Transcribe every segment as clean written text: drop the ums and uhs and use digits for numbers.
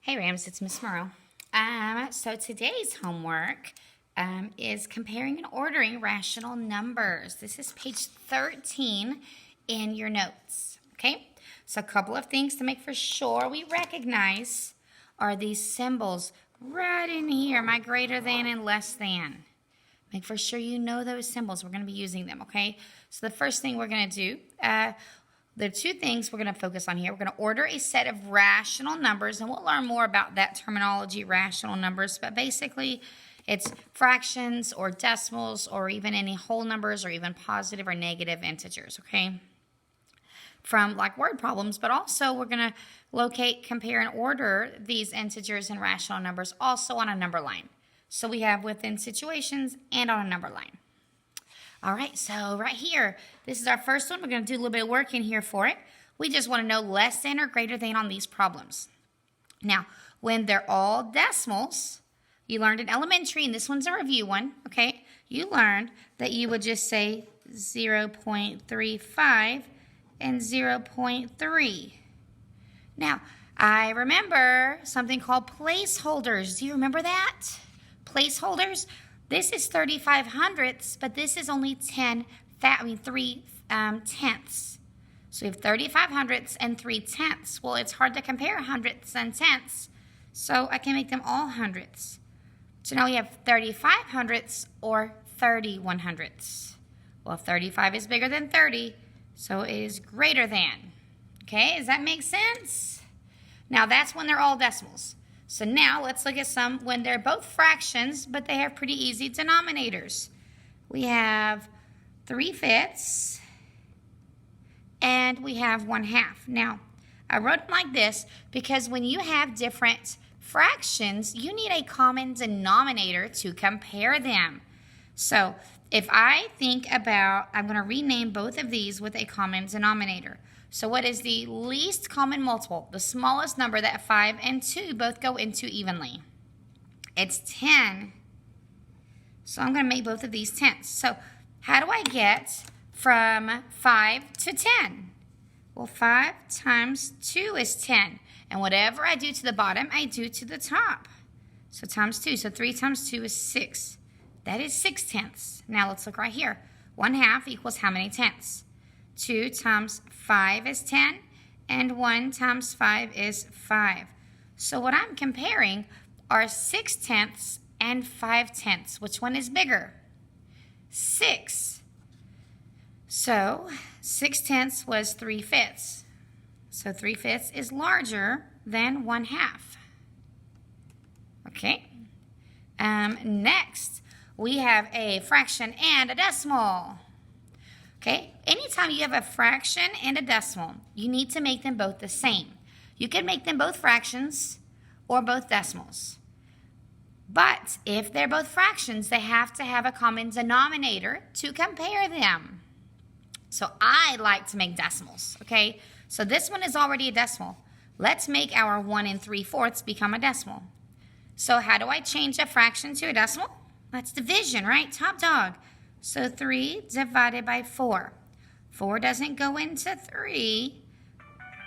Hey Rams, it's Miss Morrow. So today's homework is comparing and ordering rational numbers. This is page 13 in your notes, okay? So a couple of things to make for sure we recognize are these symbols right in here, my greater than and less than. Make for sure you know those symbols. We're going to be using them, okay? So the first thing we're going to do, there are two things we're going to focus on here. We're going to order a set of rational numbers, and we'll learn more about that terminology, rational numbers. But basically, it's fractions or decimals or even any whole numbers or even positive or negative integers, okay? From like word problems, but also we're going to locate, compare, and order these integers and rational numbers also on a number line. So we have within situations and on a number line. All right, so right here, this is our first one. We're going to do a little bit of work in here for it. We just want to know less than or greater than on these problems. Now, when they're all decimals, you learned in elementary, and this one's a review one, okay? You learned that you would just say 0.35 and 0.3. Now, I remember something called placeholders. Do you remember that? Placeholders. This is 35 hundredths, but this is only 3 tenths. So we have 35 hundredths and 3 tenths. Well, it's hard to compare hundredths and tenths, so I can make them all hundredths. So now we have 35 hundredths or 30 100ths. Well, 35 is bigger than 30, so it is greater than. Okay, does that make sense? Now that's when they're all decimals. So now let's look at some when they're both fractions, but they have pretty easy denominators. We have 3/5 and we have 1/2. Now, I wrote them like this because when you have different fractions, you need a common denominator to compare them. So if I think about, I'm going to rename both of these with a common denominator. So what is the least common multiple, the smallest number that 5 and 2 both go into evenly? It's 10. So I'm going to make both of these 10s. So how do I get from 5 to 10? Well, 5 times 2 is 10. And whatever I do to the bottom, I do to the top. So times 2. So 3 times 2 is 6. That is 6 tenths. Now let's look right here. 1/2 equals how many tenths? 2 times 5 is 10, and 1 times 5 is 5. So what I'm comparing are 6 tenths and 5 tenths. Which one is bigger? 6. So 6 tenths was 3/5. So 3/5 is larger than 1/2. Okay. Next, we have a fraction and a decimal. Okay, anytime you have a fraction and a decimal, you need to make them both the same. You can make them both fractions or both decimals. But if they're both fractions, they have to have a common denominator to compare them. So I like to make decimals, okay? So this one is already a decimal. Let's make our 1 3/4 become a decimal. So how do I change a fraction to a decimal? That's division, right? Top dog. So 3 divided by 4. 4 doesn't go into 3,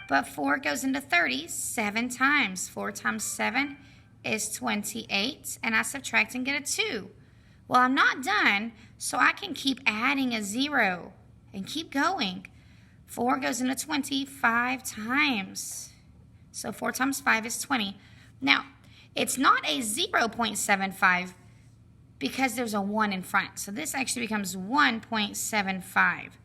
but 4 goes into 30 7 times. 4 times 7 is 28, and I subtract and get a 2. Well, I'm not done, so I can keep adding a 0 and keep going. 4 goes into 25 times. So 4 times 5 is 20. Now, it's not a 0.75 because there's a 1 in front. So this actually becomes 1.75.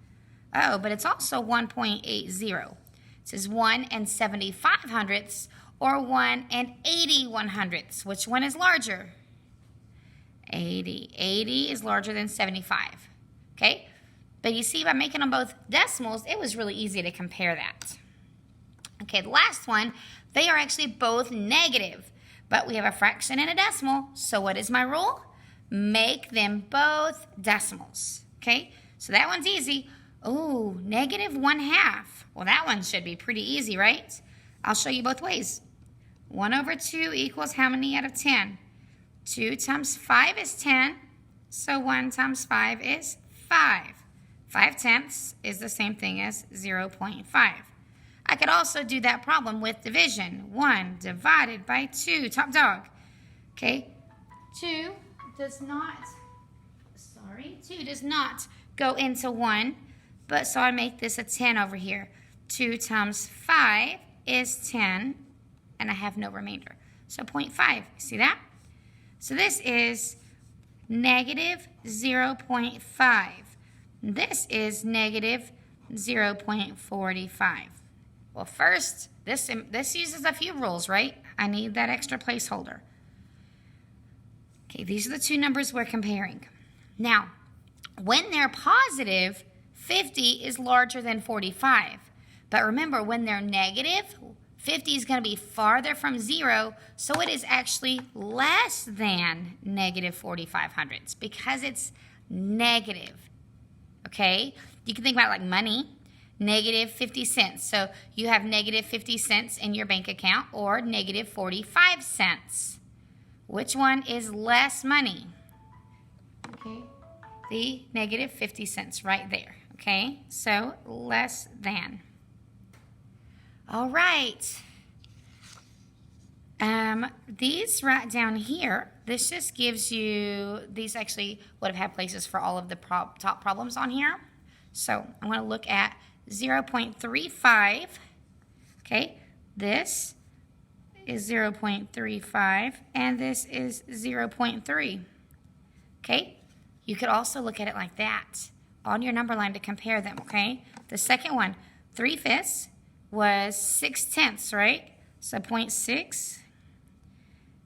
Oh, but it's also 1.80. It says 1 75 hundredths or 1 80 100ths. Which one is larger? 80. 80 is larger than 75. Okay? But you see, by making them both decimals, it was really easy to compare that. Okay, the last one, they are actually both negative. But we have a fraction and a decimal. So what is my rule? Make them both decimals, okay? So that one's easy. Oh, -1/2. Well, that one should be pretty easy, right? I'll show you both ways. 1/2 equals how many out of 10? 2 times 5 is 10, so 1 times 5 is 5. 5 tenths is the same thing as 0.5. I could also do that problem with division. 1 divided by 2, top dog. Okay, 2 does not go into 1, but so I make this a 10 over here. 2 times 5 is 10, and I have no remainder. So 0.5, see that? So this is negative 0.5. This is negative 0.45. Well, first, this uses a few rules, right? I need that extra placeholder. Okay, these are the two numbers we're comparing. Now, when they're positive, 50 is larger than 45. But remember, when they're negative, 50 is going to be farther from 0, so it is actually less than negative 45 hundredths because it's negative. Okay? You can think about it like money, negative 50 cents. So you have negative 50 cents in your bank account or negative 45 cents. Which one is less money? Okay, the negative 50 cents right there. Okay, so less than. All right. These right down here, this just gives you, these actually would have had places for all of the top problems on here. So I'm going to look at 0.35. Okay, this is 0.35 and this is 0.3. Okay, you could also look at it like that on your number line to compare them. Okay, the second one, 3/5 was 6/10, right? So 0.6.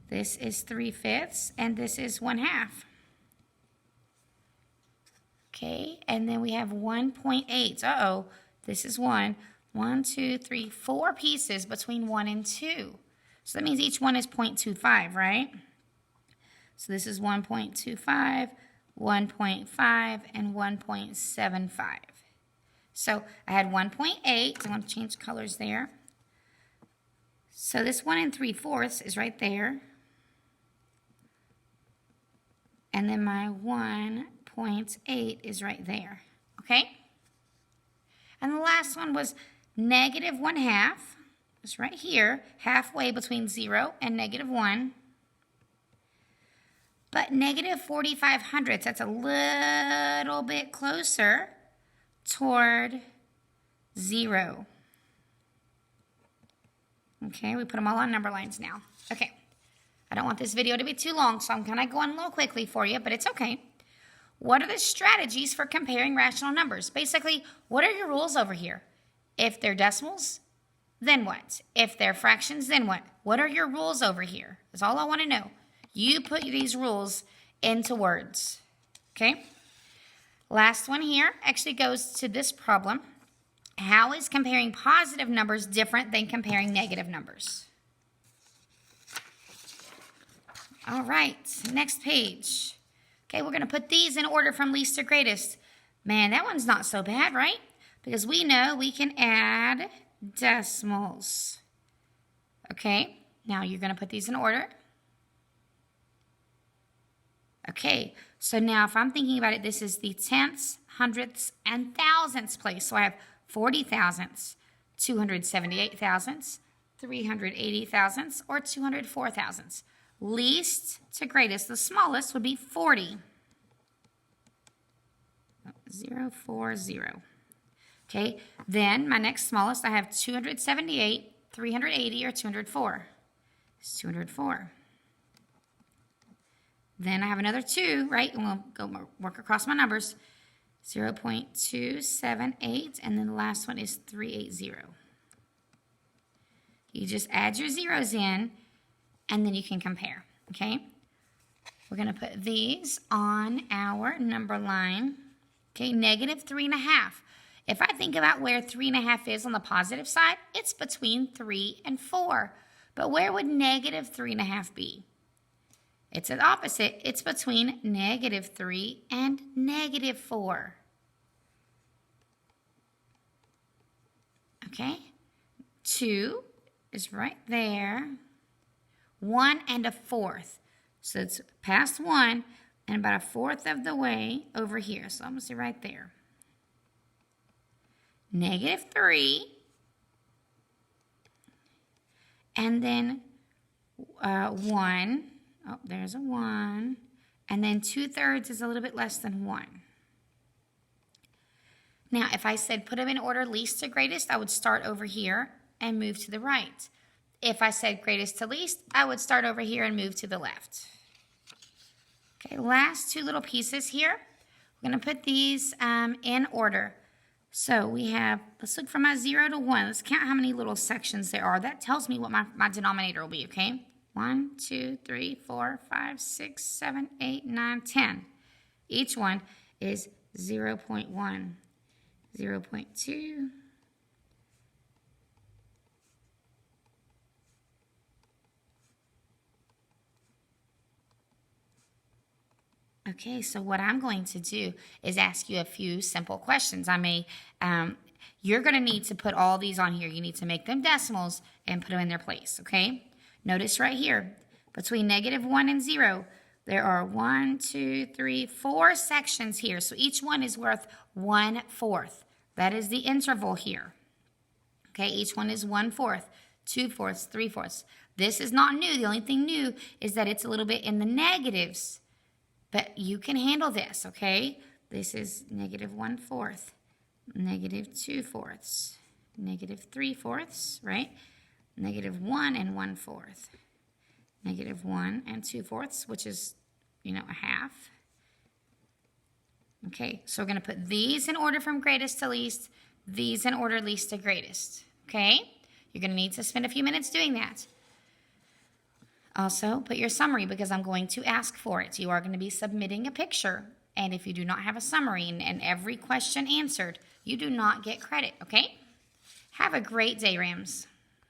This is 3/5 and this is 1/2. Okay, and then we have 1.8. Uh-oh, this is 1, 2, 3, 4 pieces between 1 and 2. So that means each one is 0.25, right? So this is 1.25, 1.5, and 1.75. So I had 1.8. I'm going to change colors there. So this 1 3/4 is right there. And then my 1.8 is right there. Okay? And the last one was negative 1/2. It's right here, halfway between 0 and negative 1. But negative 45 hundredths, that's a little bit closer toward 0. Okay, we put them all on number lines now. Okay, I don't want this video to be too long, so I'm kind of going a little quickly for you, but it's okay. What are the strategies for comparing rational numbers? Basically, what are your rules over here? If they're decimals, then what? If they're fractions, then what? What are your rules over here? That's all I want to know. You put these rules into words. Okay? Last one here actually goes to this problem. How is comparing positive numbers different than comparing negative numbers? All right, next page. Okay, we're going to put these in order from least to greatest. Man, that one's not so bad, right? Because we know we can add decimals. Okay, now you're going to put these in order. Okay, so now if I'm thinking about it, this is the tenths, hundredths, and thousandths place. So I have 40 thousandths, 278 thousandths, 380 thousandths, or 204 thousandths. Least to greatest, the smallest would be 40. 040. Okay, then my next smallest, I have 278, 380, or 204. It's 204. Then I have another 2, right? And we'll go work across my numbers. 0.278, and then the last one is 380. You just add your zeros in, and then you can compare, okay? We're going to put these on our number line. Okay, negative 3.5. If I think about where 3.5 is on the positive side, it's between 3 and 4. But where would negative 3.5 be? It's the opposite. It's between negative 3 and negative 4. Okay, 2 is right there. 1 1/4. So it's past 1 and about 1/4 of the way over here. So I'm going to say right there. Negative 3 and then 1. Oh, there's a 1. And then 2/3 is a little bit less than 1. Now, if I said put them in order least to greatest, I would start over here and move to the right. If I said greatest to least, I would start over here and move to the left. Okay, last 2 little pieces here. We're going to put these in order. So we have, let's look from my 0 to 1. Let's count how many little sections there are. That tells me what my denominator will be, okay? 1, 2, 3, 4, 5, 6, 7, 8, 9, 10. Each one is 0.1, 0.2, okay, so what I'm going to do is ask you a few simple questions. You're going to need to put all these on here. You need to make them decimals and put them in their place, okay? Notice right here, between -1 and 0, there are 1, 2, 3, 4 sections here. So each one is worth 1/4. That is the interval here. Okay, each one is 1/4, 2/4, 3/4. This is not new. The only thing new is that it's a little bit in the negatives. But you can handle this, okay? This is -1/4, -2/4, -3/4, right? -1 and 1/4, -1 and 2/4, which is, a half. Okay, so we're going to put these in order from greatest to least, these in order least to greatest, okay? You're going to need to spend a few minutes doing that. Also, put your summary because I'm going to ask for it. You are going to be submitting a picture, and if you do not have a summary and every question answered, you do not get credit, okay? Have a great day, Rams.